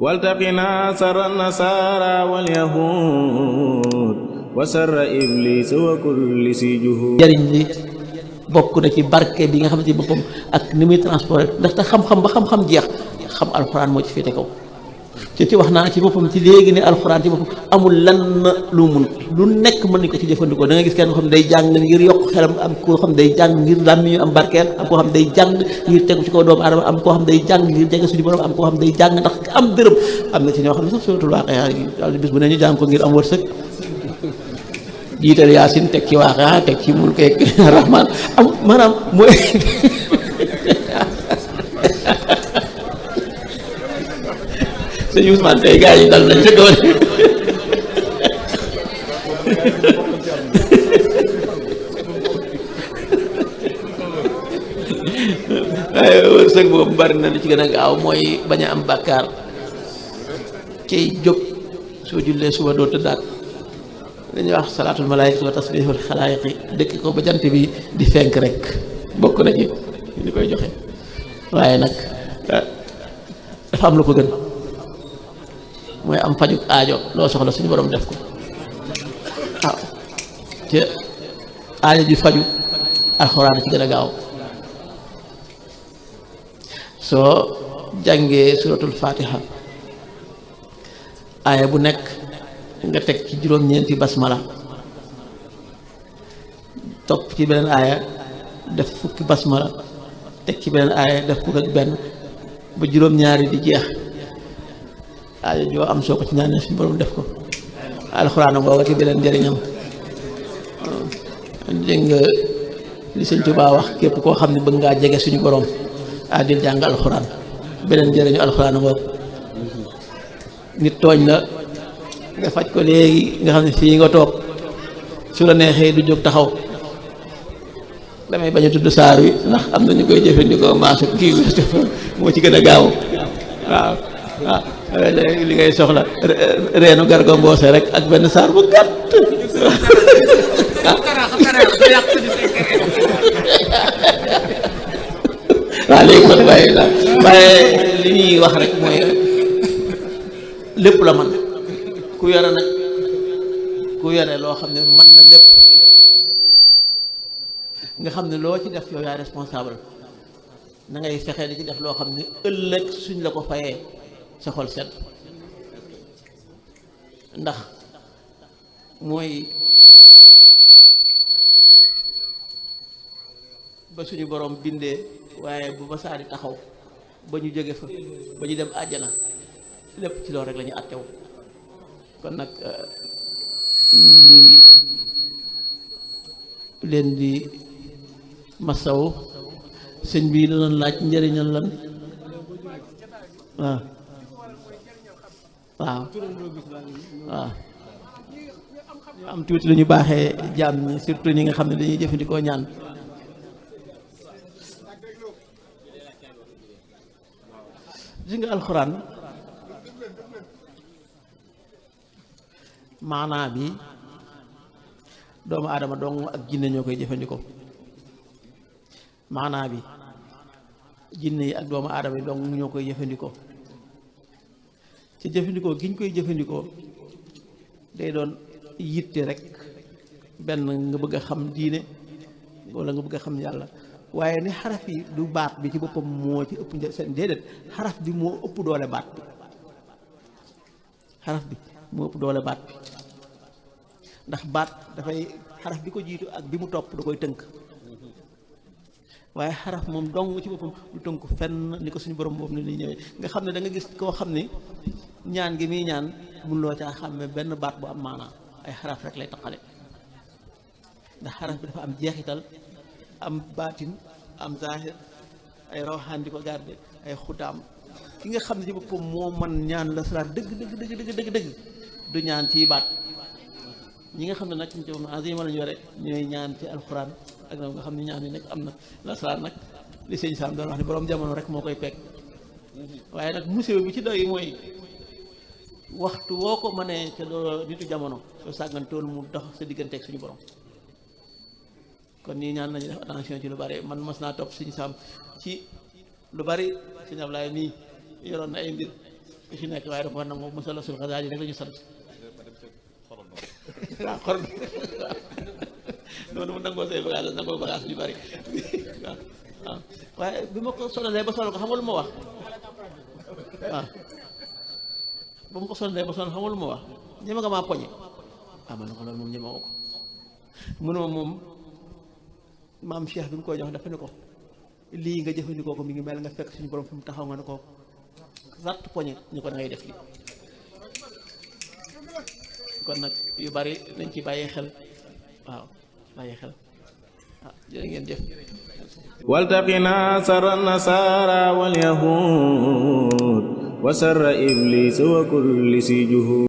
والتقنا سر النصارى واليهود وسر إبليس وكل سجود jariñ li bokk na ci barke bi nga xamante ni boppam ak ni muy transporté ndaxte xam-xam ba xam-xam jeex xam alxuraan moo ci féete kaw ci wax naa ci boppam ci léegi ne alxuraan ci boppam amul lan lu mun lu nekk mën nañ ko ci jëfandikoo da nga gis kenn koo xam ne day jàng ngir yokk xelam am koo xam ne day jàng ngir làmmiñu am barkeel am koo xam ne day jàng ngir tegu ci kaw doomu aadama am koo xam ne day jàng ngir jege suñu borom am koo xam ne day jàng ndax am dërëm am na ci ñoo xam ne sax suratul Waaqia bis bu ne ñu jàng ko ngir am wërsëg jiital yaasin teg ci Waaqia teg ci mulk ak rahmaan am maanaam mooy sëñ Ousmane tey gars yi dal nañ sa doole waaye wërsëg boobu bari na lu ci gën a gaaw mooy bañ a am bàkkaar cay jóg soo jullee suba doo tëddaat dañuy wax salaatul malaayika wa tasbihul xalaayiqi dëkk ko ba jant bi di fenk rek bokk na ci li koy joxe waaye nag dafa am lu ko gën mooy am fajuk aajo loo soxla suñu borom def ko waaw te aajo ji faju alxuraan ci gën a gaaw soo jàngee suratul fatiha aaya bu nekk nga teg ci juróom-ñeenti basmala topp ci beneen aaya def fukki basmala teg ci beneen aaya def fukk ak benn ba juróom-ñaari di jeex aajo joo am soo ko ci ñaanee suñu borom def ko alxuraan ngooga ci beneen njëriñam dégg nga li sëñ Tuubaa wax képp koo xam ne bëgg ngaa jege suñu borom dil jàng alxuraan beneen njëriñu alxuraan ngoog nit tooñ la nga faj ko léegi nga xam ne fii nga toog su la neexee du jóg taxaw damay bañ a tudd saar wi ndax am na ñu koy jëfandikoo maasu kii moo ci gën a gaaw waaw waaw li ngay soxla reenu gargo mboose rek ak benn saar bu gàtt waaw léegi man waaye li ñuy wax rek mooy lépp la man ku yore nag ku yore loo xam ne mën na lépp nga xam ne loo ci def yow yaay responsable na ngay fexe di ci def loo xam ne ëllëg suñ la ko fayee sa xol sedd ndax mooy ba suñu borom bindee waaye bu ba saa di taxaw ba ñu jóge fa ba ñu dem àjjana lépp ci loolu rek la ñu àttew kon nag ñu ngi leen di masaw sëñ bi la doon laaj njëriñal lan waaw waaw waaw am tuuti lu ñu baaxee jaam ñi surtout ñi nga xam ne dañuy jëfandikoo ñaan gis nga alxuraan maanaa bi doomu aadama dong ak jinne ñoo koy jëfandikoo maanaa bi jinne yi ak doomu aadama yi dong ñoo koy jëfandikoo ci jëfandikoo gi ñu koy jëfandikoo day doon yitte rek benn nga bëgg a xam diine walla nga bëgg a xam yàlla waaye ni xaraf yi du baat bi ci boppam moo ci ëpp seen déedéet xaraf bi moo ëpp doole baat bi xaraf bi moo ëpp doole baat bi ndax baat dafay xaraf bi ko jiitu ak bi mu topp da koy tënk waaye xaraf moom dong ci boppam du tënk fenn ni ko suñu borom boobu ni lay ñëwee nga xam ne da nga gis koo xam ne ñaan gi muy ñaan mun loo caa xàmme benn baat bu am maanaa ay xaraf rek lay taqale ndax xaraf bi dafa am jeexital am baatin am zaahir ay rawxaan di ko garde ay xutaam ki nga xam ne ci boppam moo man ñaan la salaat dëgg du ñaan ci baat ñi nga xam ne nag ci moom azima lañu yore ñooy ñaan ci alxuraan ak nga xam ne ñaan yi nag am na la salaat nag li sëñ Sam doon wax ne borom jamono rek moo koy pekk waaye nag musiba bi ci doy mooy waxtu woo ko mënee ca doo nitu jamono soo sàggantoon mu dox sa digganteeg suñu borom kon nii ñaan nañu def attention ci lu bari man mas naa topp sëñ Sam ci lu bari sëñ Ablaye nii yoroon na ay mbir li ci nekk waaye dafa war nangu mosala sul xasaal yi rek la ñu sant waaw xor noonu mu nangoo say bagage nangoo bagage yu bari waaw waaw waaye bi ma ko sonalee ba sonal ko xam nga lu ma wax waaw ba ma ko sonalee ba sonal xam nga lu ma wax ñeme nga maa poñe ma ne ko loolu moom ñeme ko mënuma moom maam Cheikh bi mu koy jox dafa ne ko lii nga jëfandikoo ko mi ngi mel nga fekk suñu borom fi mu taxaw nga ne ko rat poñe ñu ko da ngay def lii kon nag yu bari nañ ci bàyyi xel waaw bàyyi xel jërë ngeen jëf والتقنا سر النصارى واليهود وسر إبليس وكل سي جهود